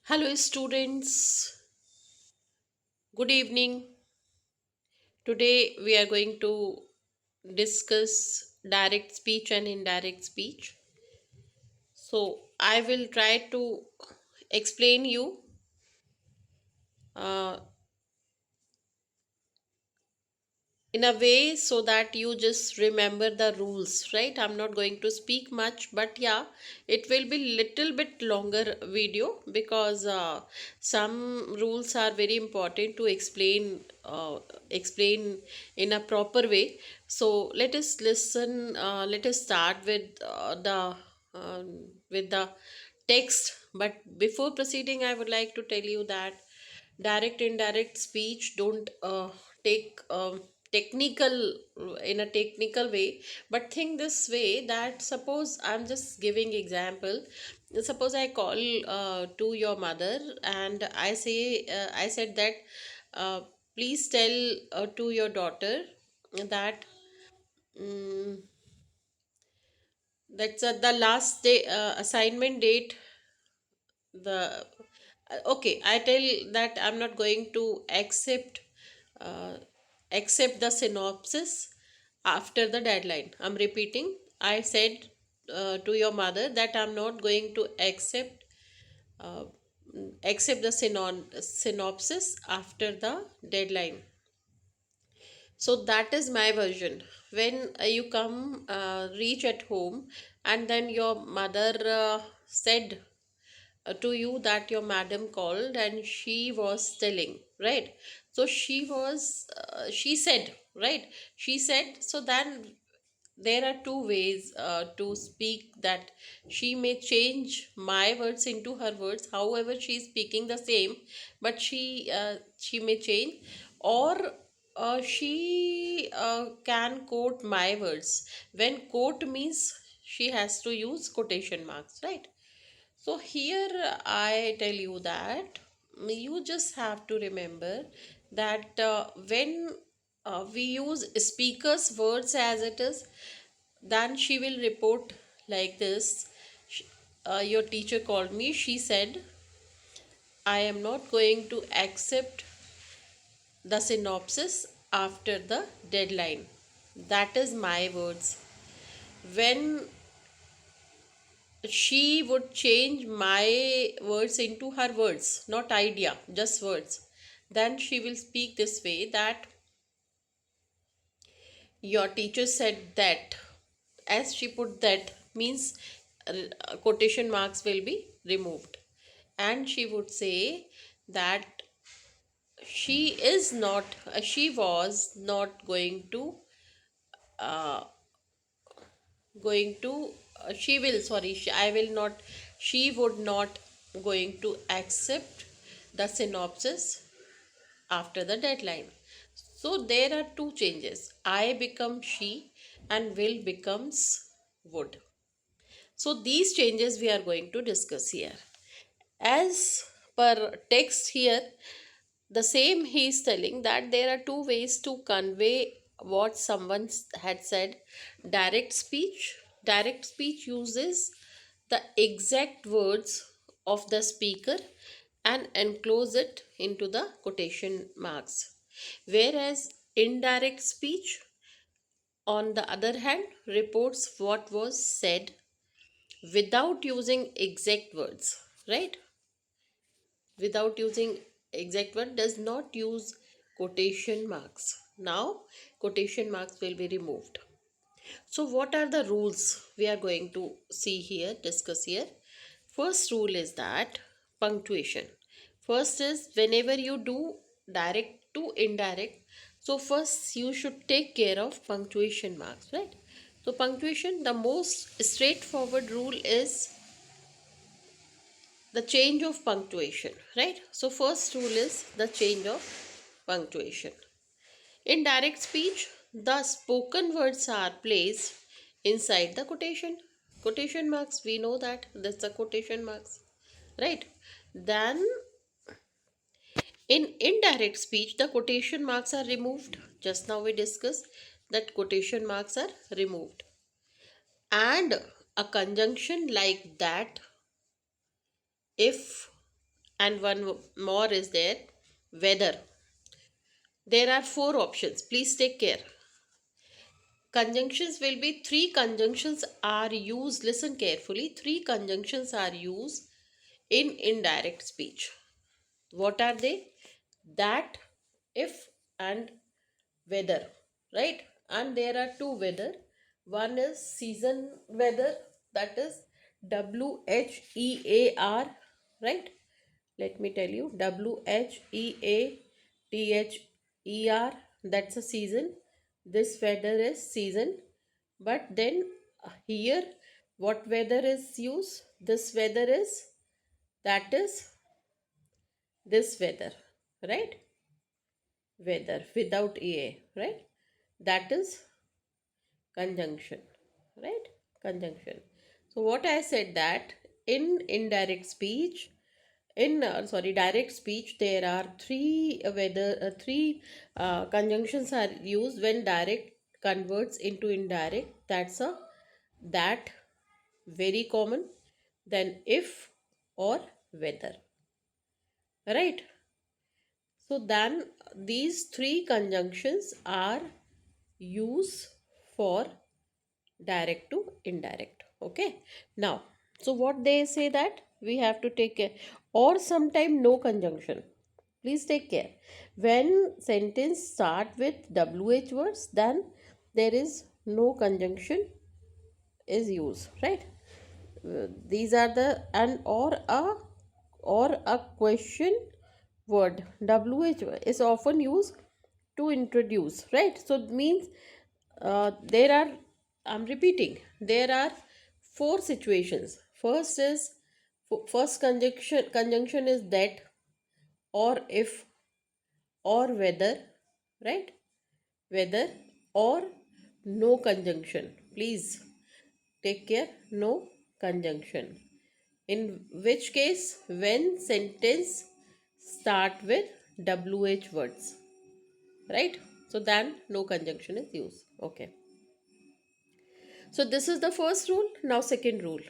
Hello, students. Good evening. Today we are going to discuss direct speech and indirect speech. So, I will try to explain you uh, in a way so that you just remember the rules, right? I'm not going to speak much, but yeah, it will be little bit longer video because some rules are very important to explain in a proper way. So let us listen, let us start with the text. But before proceeding, I would like to tell you that direct indirect speech don't take technical in a technical way, but think this way, that suppose I'm just giving example. Suppose I call to your mother and I said that uh, please tell to your daughter that um, that's the last day assignment date. The Okay, I tell that I'm not going to uh, accept the synopsis after the deadline. I'm repeating, I said to your mother that I'm not going to uh, accept the synopsis after the deadline. So that is my version. When you come reach at home, and then your mother said to you that your madam called and she was telling, right? So she said, right? She said, so then there are two ways to speak, that she may change my words into her words, however she is speaking the same, but she may change, or she can quote my words. When quote means she has to use quotation marks, right? So here I tell you that you just have to remember that when we use speaker's words as it is, then she will report like this. Sh- your teacher called me. She said, I am not going to accept the synopsis after the deadline. That is my words. When she would change my words into her words, not idea, just words, then she will speak this way, that your teacher said that. As she put that means quotation marks will be removed, and she would say that she was not going to she will sorry she, I will not she would not going to accept the synopsis after the deadline. So there are two changes, I become she and will becomes would. So these changes we are going to discuss here. As per text here, the same he is telling that there are two ways to convey what someone had said. Direct speech uses the exact words of the speaker and enclose it into the quotation marks, whereas indirect speech, on the other hand, reports what was said without using exact words, right? Without using exact word, does not use quotation marks. Now quotation marks will be removed. So what are the rules we are going to see here, discuss here? First rule is that punctuation. First is, whenever you do direct to indirect, so first you should take care of punctuation marks, right? So punctuation, the most straightforward rule is the change of punctuation, right? So first rule is the change of punctuation. In direct speech, the spoken words are placed inside the quotation marks. We know that that's the quotation marks, right? Then in indirect speech, the quotation marks are removed. Just now we discussed that quotation marks are removed, and a conjunction like that, if and one more is there, whether. There are four options. Please take care. Conjunctions will be three conjunctions are used. Listen carefully. Three conjunctions are used in indirect speech. What are they? That, if, and whether, right? And there are two whether. One is season weather, that is WHEAR, right? Let me tell you, WHEATHER, that's a season. This weather is season. But then here, what weather is used? This weather is, that is this weather, right? Weather without EA, right? That is conjunction, right? Conjunction. So what I said, that in indirect speech, in sorry, direct speech, there are three conjunctions are used when direct converts into indirect. That's a that, very common. Then if or whether, right? So then these three conjunctions are used for direct to indirect. Okay, now, so what they say, that we have to take care, or sometime no conjunction. Please take care. When sentence start with wh words, then there is no conjunction is used, right? These are the, and or a question word, wh is often used to introduce, right? So it means there are, I'm repeating, there are four situations. First is, first conjunction is that, or if, or whether, right? Whether, or no conjunction. Please take care, no conjunction. In which case, when sentence start with wh words, right? So then no conjunction is used. Okay, so this is the first rule. Now second rule.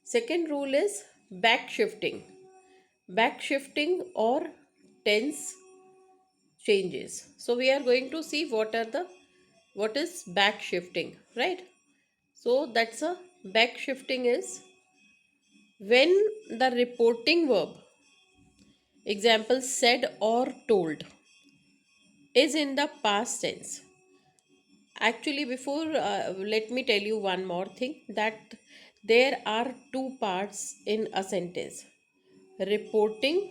Second rule is back shifting. Back shifting or tense changes. So we are going to see what is back shifting, right? So that's a back shifting is when the reporting verb, example said or told, is in the past tense. Actually, before let me tell you one more thing, that there are two parts in a sentence: reporting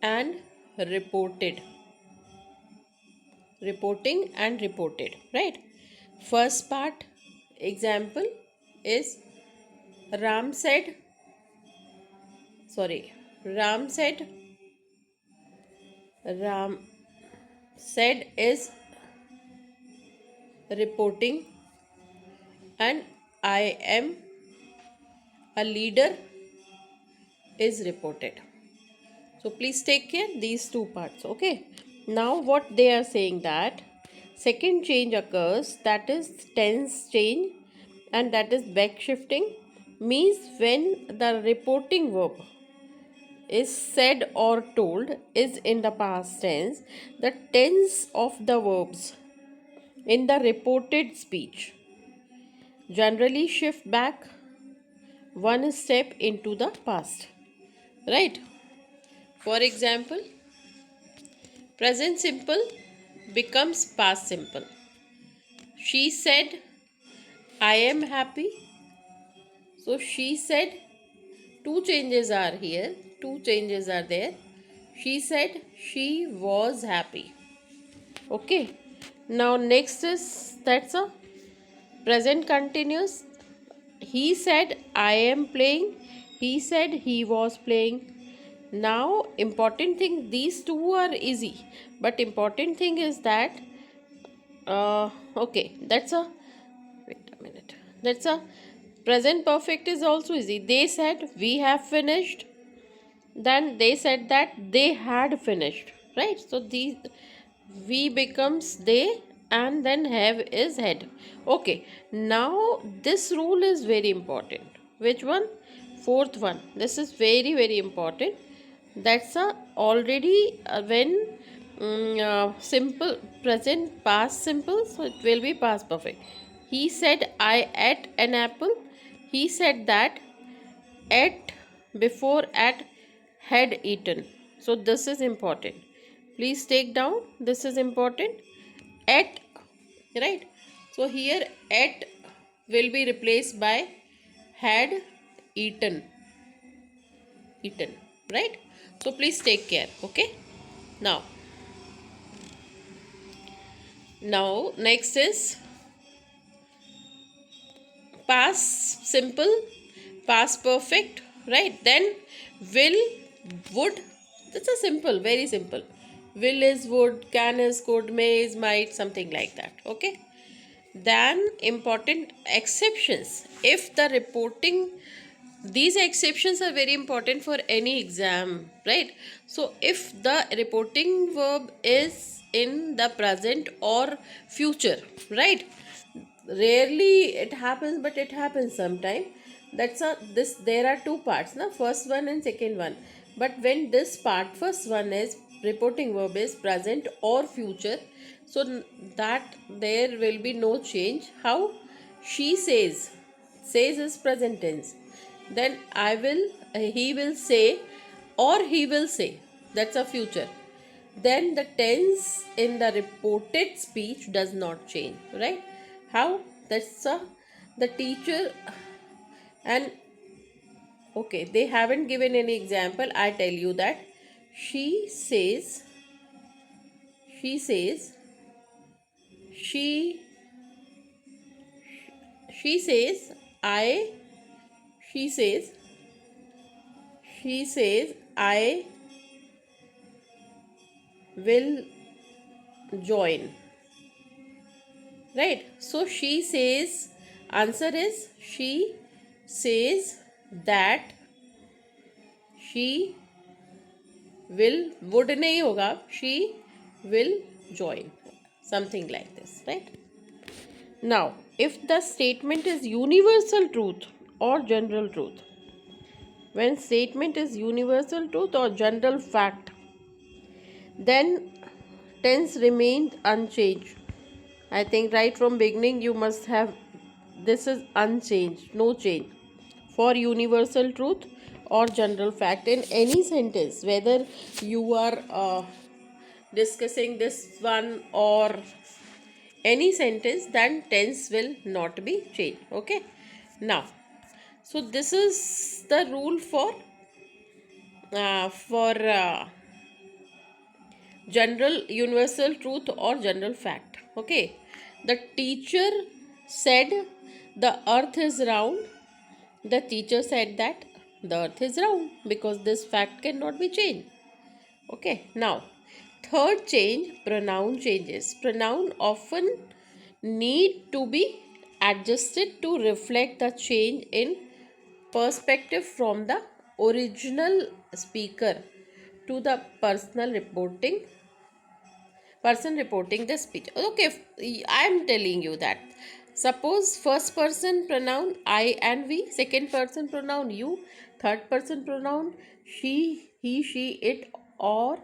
and reported. Reporting and reported, right? First part, example is Ram said, sorry, Ram said, Ram said is reporting, and I am a leader is reported. So please take care these two parts. Okay, now what they are saying, that second change occurs, that is tense change, and that is back shifting, means when the reporting verb is said or told is in the past tense, the tense of the verbs in the reported speech generally shift back one step into the past, right? For example, present simple becomes past simple. She said, I am happy. So she said, two changes are here, two changes are there. She said she was happy. Okay. Now next is, that's a present continuous. He said, I am playing. He said he was playing. Now important thing, these two are easy, but important thing is that okay, that's a, wait a minute, that's a present perfect is also easy. They said we have finished, then they said that they had finished, right? So these, we becomes they, and then have is had. Okay, now this rule is very important. Which one? Fourth one, this is very very important. That's a already when simple present past simple, so it will be past perfect. He said I ate an apple. He said that ate before at had eaten. So this is important. Please take down, this is important. At, right? So here at will be replaced by had eaten, eaten, right? So please take care. Okay, now next is past simple, past perfect, right? Then will, would. That's a simple, very simple. Will is would, can is could, may is might, something like that. Okay, then important exceptions. If the reporting, these exceptions are very important for any exam, right? So if the reporting verb is in the present or future, right? Rarely it happens, but it happens sometime. That's a this, there are two parts now, first one and second one. But when this part, first one is reporting verb is present or future, so that there will be no change. How? She says, says is present tense. Then I will, he will say, or he will say, that's a future. Then the tense in the reported speech does not change, right? How? That's the teacher. And okay, they haven't given any example, I tell you that. she says she says she she says I she says I will join, right? So she says, answer is she says that she will, would नहीं होगा, she will join, something like this, right? Now if the statement is universal truth or general truth, when statement is universal truth or general fact, then tense remained unchanged. I think right from beginning you must have, this is unchanged, no change. For universal truth or general fact in any sentence, whether you are discussing this one or any sentence, then tense will not be changed. Okay, now so this is the rule for general universal truth or general fact. Okay, the teacher said the earth is round. The teacher said that the earth is round because this fact cannot be changed. Okay, now third change, pronoun changes. Pronoun often need to be adjusted to reflect the change in perspective from the original speaker to the person reporting the speech. Okay, I am telling you that, suppose first person pronoun I and we, second person pronoun you, third person pronoun she, he, she, it, or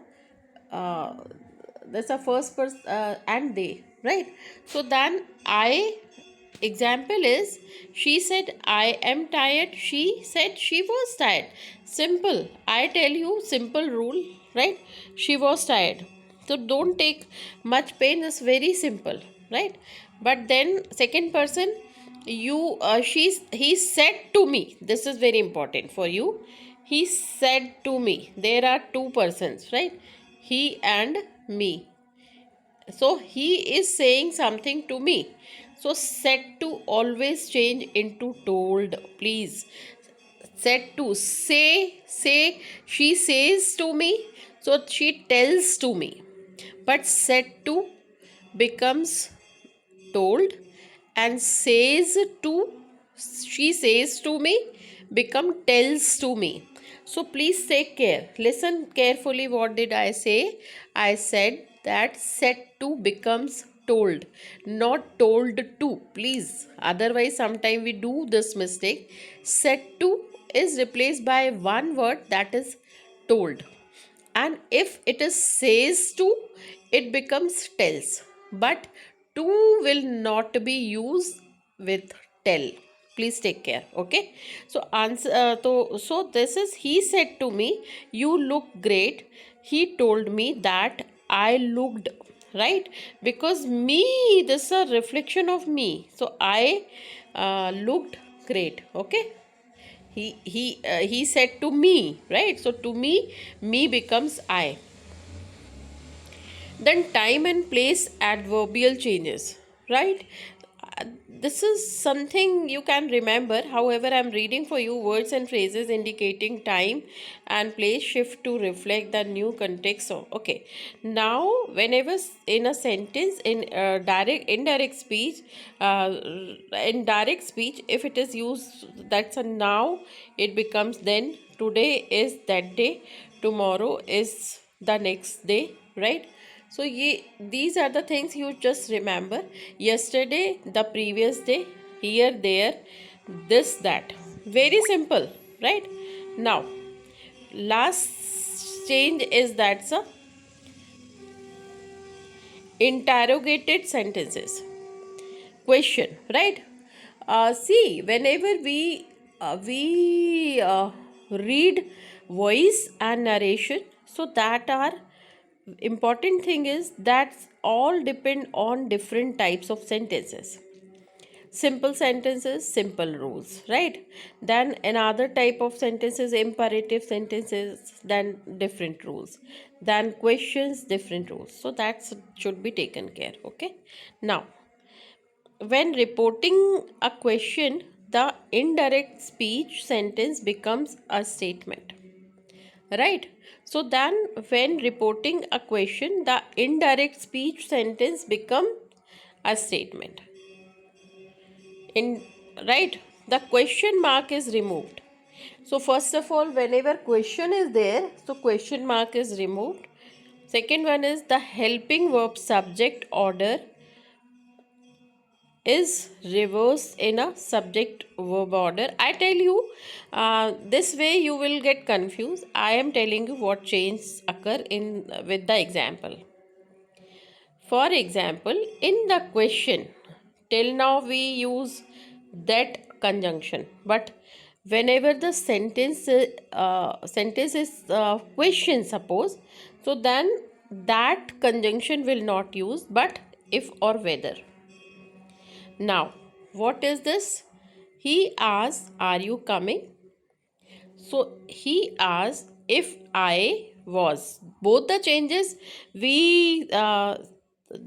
uh, that's a first person and they, right? So then I, example is, she said I am tired, she said she was tired. Simple, I tell you, simple rule, right? She was tired, so don't take much pain, it's very simple, right? But then second person, you he said to me, this is very important for you. He said to me, there are two persons, right? He and me. So he is saying something to me. So said to always change into told, please. Said to, say, she says to me, so she tells to me. But said to becomes told, and says to, she says to me, become tells to me. So please take care, listen carefully, what did I say? I said that said to becomes told, not told to, please. Otherwise sometime we do this mistake. Said to is replaced by one word, that is told. And if it is says to, it becomes tells. But to will not be used with tell. Please take care. Okay. So answer. So this is, he said to me, "You look great." He told me that I looked, right, because me, this is a reflection of me. So I looked great. Okay. He said to me, right? So to me becomes I. Then time and place adverbial changes, right? This is something you can remember. However, I'm reading for you words and phrases indicating time and place shift to reflect the new context. So, okay. Now, whenever in a sentence, in direct indirect speech, in direct speech, if it is used, that's a now, it becomes then. Today is that day. Tomorrow is the next day, right? So these are the things you just remember. Yesterday, the previous day, here, there, this, that. Very simple, right? Now, last change is that's a interrogated sentences. Question, right? See, whenever we read voice and narration, so that are important thing is that all depend on different types of sentences. Simple sentences, simple rules, right? Then another type of sentences, imperative sentences, then different rules. Then questions, different rules. So that should be taken care. Okay. Now, when reporting a question, the indirect speech sentence becomes a statement, right? So then when reporting a question, the indirect speech sentence become a statement. In, right, the question mark is removed. So first of all, whenever question is there, so question mark is removed. Second one is the helping verb subject order is reversed in a subject verb order. I tell you, this way you will get confused. I am telling you what changes occur in with the example. For example, in the question, till now we use that conjunction, but whenever the sentence is question, suppose, so then that conjunction will not use, but if or whether. Now, what is this? He asked, "Are you coming?" So he asked if I was. Both the changes we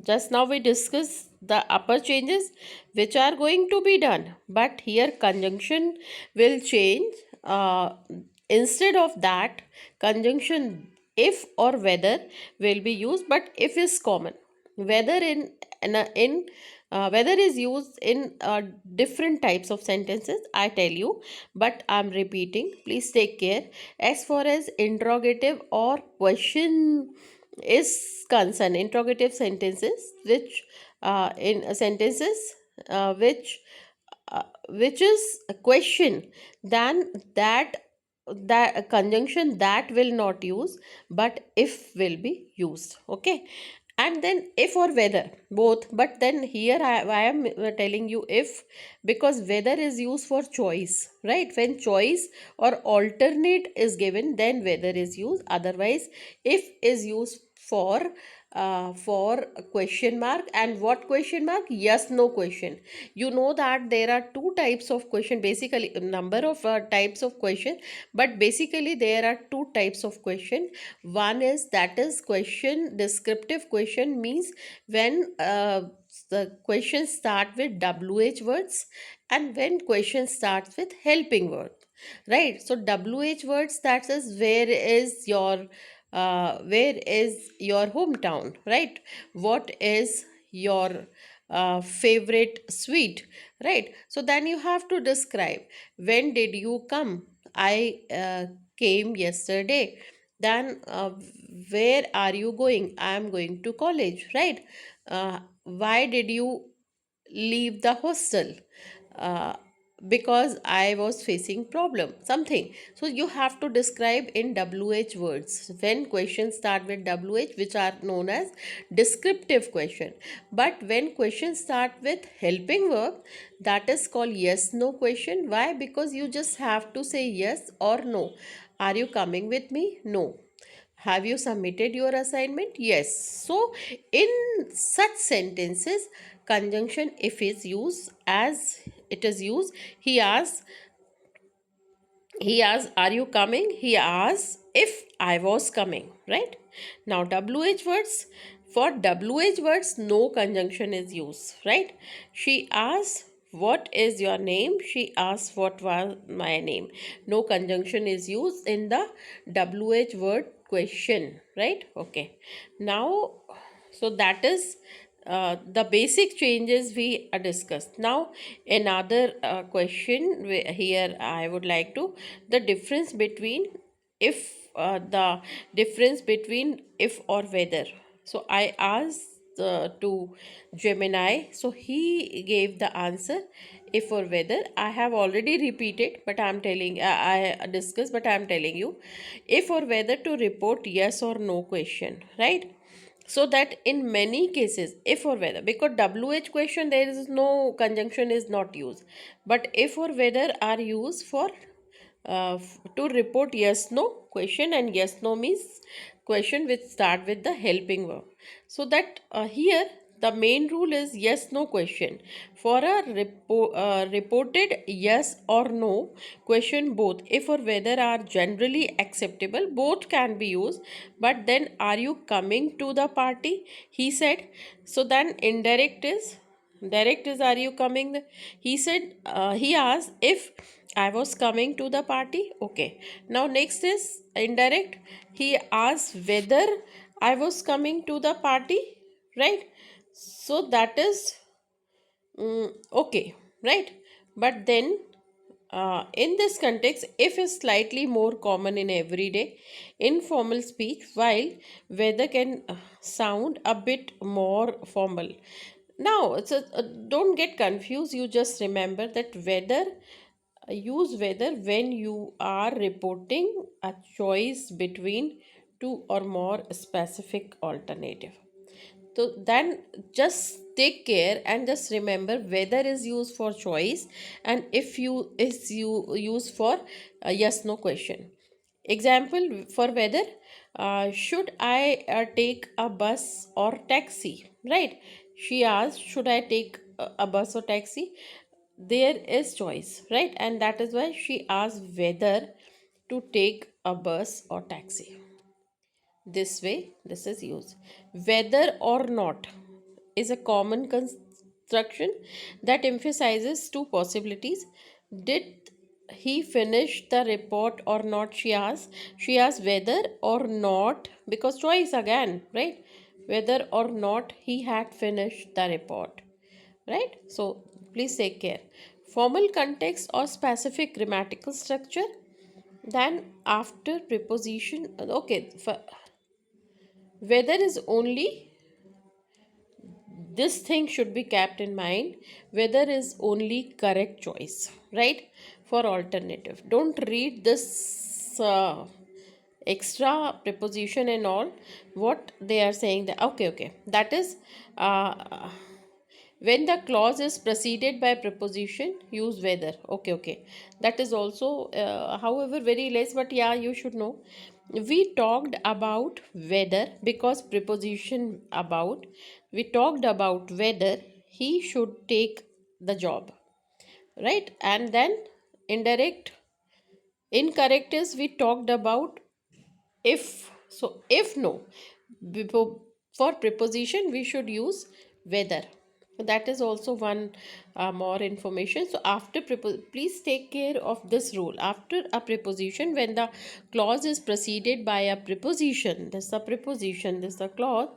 just now we discussed the upper changes which are going to be done, but here conjunction will change. Instead of that, conjunction if or whether will be used, but if is common. Whether in whether is used in different types of sentences, I tell you, but I'm repeating. Please take care. As far as interrogative or question is concerned, interrogative sentences, which in sentences which is a question, then that conjunction that will not use, but if will be used. Okay. And then if or whether, both, but then here I am telling you if, because whether is used for choice, right? When choice or alternate is given, then whether is used. Otherwise, if is used for a question mark. And what question mark? Yes no question. You know that there are two types of question, basically number of types of question, but basically there are two types of question. One is, that is question, descriptive question, means when the question start with wh words, and when question starts with helping word, right? So wh words, that is where is your hometown, right? What is your favorite sweet, right? So then you have to describe, when did you come? I came yesterday. Then where are you going? I am going to college, right? Why did you leave the hostel? uh, because I was facing problem something. So you have to describe in WH words when questions start with WH, which are known as descriptive question. But when questions start with helping verb, that is called yes no question. Why? Because you just have to say yes or no. Are you coming with me? No. Have you submitted your assignment? Yes. So, in such sentences, conjunction if is used as it is used. He asks, are you coming? He asks if I was coming, right? Now, WH words. For WH words, no conjunction is used, right? She asks, what is your name? She asks, what was my name? No conjunction is used in the WH word question, right? Okay. Now, so that is the basic changes we discussed. Now, another question here I would like to, the difference between if, the difference between if or whether. So I asked to Gemini, so he gave the answer if or whether. I have already repeated, but I'm telling, I discussed, but I'm telling you, if or whether to report yes or no question, right? So that in many cases if or whether, because WH question there is no conjunction is not used, but if or whether are used for to report yes no question, and yes no means question which start with the helping verb. So that here the main rule is yes no question. For a reported yes or no question, both if or whether are generally acceptable, both can be used. But then, are you coming to the party? He said. So then indirect is, direct is, are you coming? He said, he asked if I was coming to the party. Okay. Now next is indirect. He asked whether I was coming to the party. Right. So that is okay. Right. But then in this context, if is slightly more common in everyday informal speech, while whether can sound a bit more formal. Now, don't get confused. You just remember that whether, use whether when you are reporting a choice between two or more specific alternative. So then just take care and just remember whether is used for choice, and if you is you use for a yes no question. Example for whether, should I take a bus or taxi, right? She asked, should I take a bus or taxi? There is choice, right? And that is why she asked whether to take a bus or taxi. This way, this is used. Whether or not is a common construction that emphasizes two possibilities. Did he finish the report or not? She asked. She asked whether or not, because choice again, right? Whether or not he had finished the report, right? So please take care. Formal context or specific grammatical structure. Then after preposition, okay, whether is only, this thing should be kept in mind, whether is only correct choice, right? For alternative, don't read this extra preposition and all, what they are saying that, okay, okay, that is when the clause is preceded by preposition, use whether. Okay, okay, that is also however very less, but yeah, you should know. We talked about whether, because preposition about, we talked about whether he should take the job, right? And then indirect, incorrect is, we talked about if. So if no, for preposition we should use whether. That is also one more information. So after please take care of this rule. After a preposition, when the clause is preceded by a preposition, this is a preposition, this is a clause,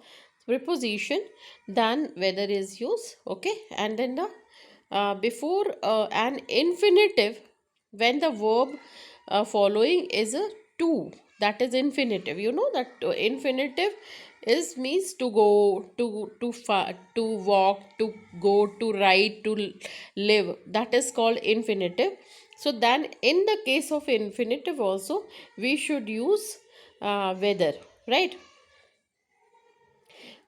preposition, then whether is used. Okay. And then the before an infinitive, when the verb following is a to, that is infinitive. You know that infinitive is means to go, to far, to walk, to go, to ride, to live. That is called infinitive. So then in the case of infinitive also we should use whether, right?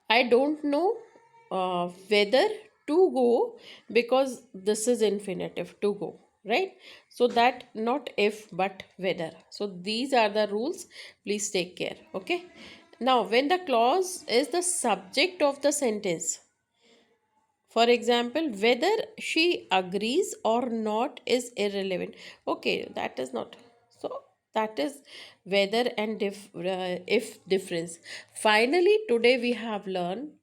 I don't know whether to go, because this is infinitive, to go, right? So that not if but whether. So these are the rules. Please take care. Okay. Now, when the clause is the subject of the sentence, for example, whether she agrees or not is irrelevant. Okay, that is not. So that is whether and if difference. Finally, today we have learned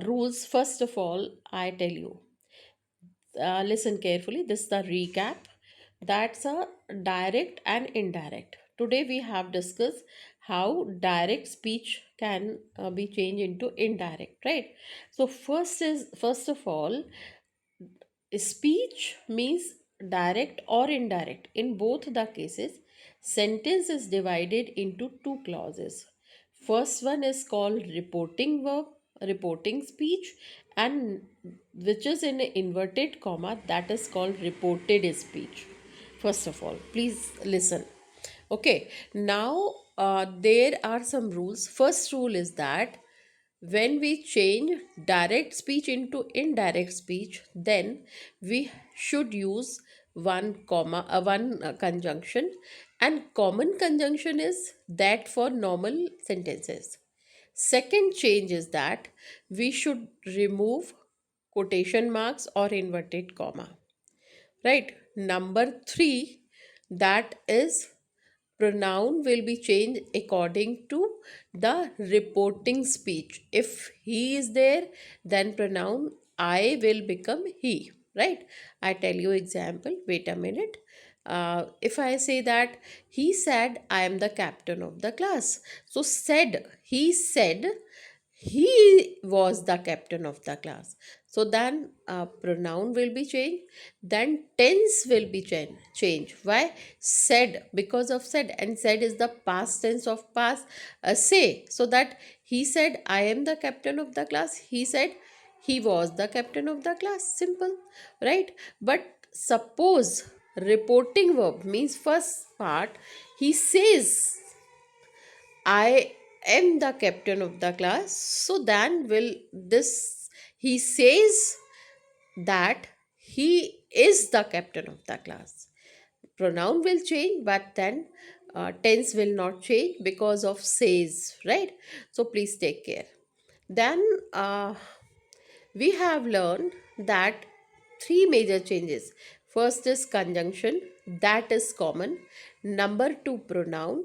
rules. First of all, I tell you, listen carefully. This is the recap. That's a direct and indirect. Today we have discussed how direct speech can be changed into indirect, right? So first of all, speech means direct or indirect. In both the cases, sentence is divided into two clauses. First one is called reporting verb, reporting speech, and which is in an inverted comma, that is called reported speech. First of all, please listen. Okay, now there are some rules. First rule is that when we change direct speech into indirect speech, then we should use one conjunction, and common conjunction is that for normal sentences. Second change is that we should remove quotation marks or inverted comma, right? Number 3, that is pronoun will be changed according to the reporting speech. If he is there, then pronoun I will become he, right? I tell you example. Wait a minute. If I say that he said I am the captain of the class, so said, he said he was the captain of the class. So then pronoun will be changed, then tense will be changed. Why? Said, because of said, and said is the past tense of past. Say, so that he said I am the captain of the class, he said he was the captain of the class. Simple, right? But suppose reporting verb means first part, he says I am the captain of the class. So then will this, he says that he is the captain of the class. Pronoun will change, but then tense will not change because of says, right? So please take care. Then we have learned that three major changes. First is conjunction, that is common. Number two, pronoun.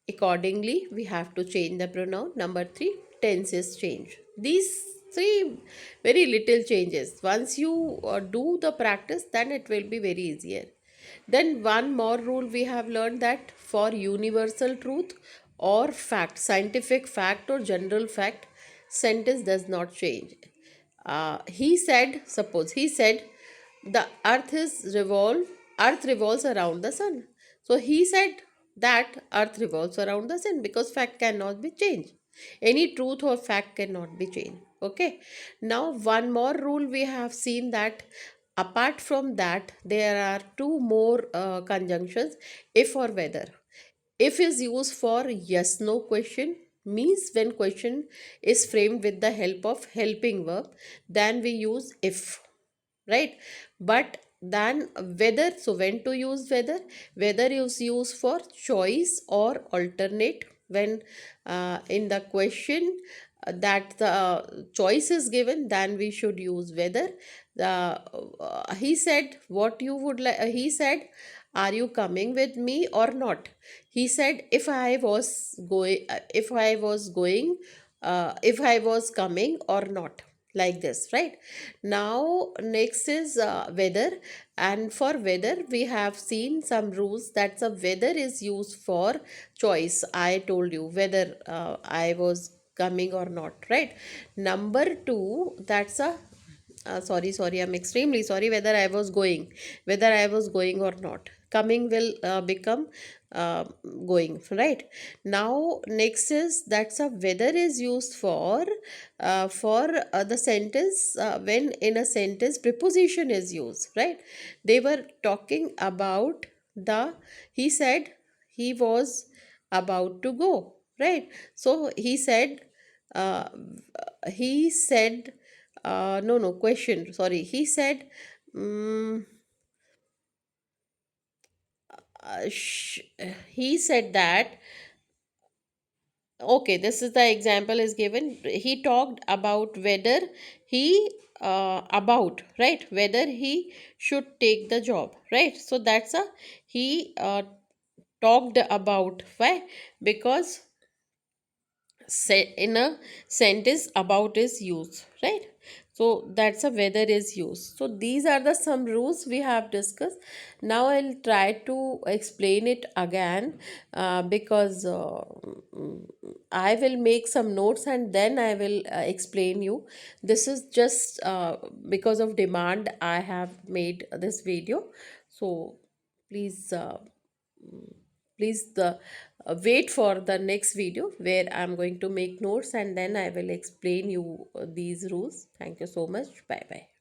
Accordingly, we have to change the pronoun. Number three, tense is change. These three very little changes. Once you do the practice, then it will be very easier. Then one more rule we have learned, that for universal truth or fact, scientific fact or general fact, sentence does not change. He said, suppose he said the earth revolves around the sun. So he said that earth revolves around the sun, because fact cannot be changed. Any truth or fact cannot be changed. Okay. Now one more rule we have seen, that apart from that there are two more conjunctions, if or whether. If is used for yes no question, means when question is framed with the help of helping verb, then we use if, right? But then whether, so when to use whether? Whether is used for choice or alternate. When in the question that the choice is given, then we should use whether. He said what you would like, he said are you coming with me or not? He said if I was going, if I was coming or not, like this, right? Now next is weather. And for weather we have seen some rules, that the weather is used for choice. I told you whether I was coming or not, right? Number 2, that's a sorry, I'm extremely sorry, whether I was going or not. coming will become uh, going, right? Now next is that's a whether is used for the sentence when in a sentence preposition is used, right? They were talking about the he said he was about to go, right? So uh, he said no, no, question, sorry, he said um, he said that, okay, this is the example is given. He talked about whether he about, right, whether he should take the job, right? So that's a he talked about. Why? Because in a sentence about is used, right? So that's a whether is used. So these are the some rules we have discussed. Now I'll try to explain it again, because mm, I will make some notes and then I will explain you. This is just because of demand I have made this video. So please please wait for the next video where I'm going to make notes and then I will explain you these rules. Thank you so much. Bye bye.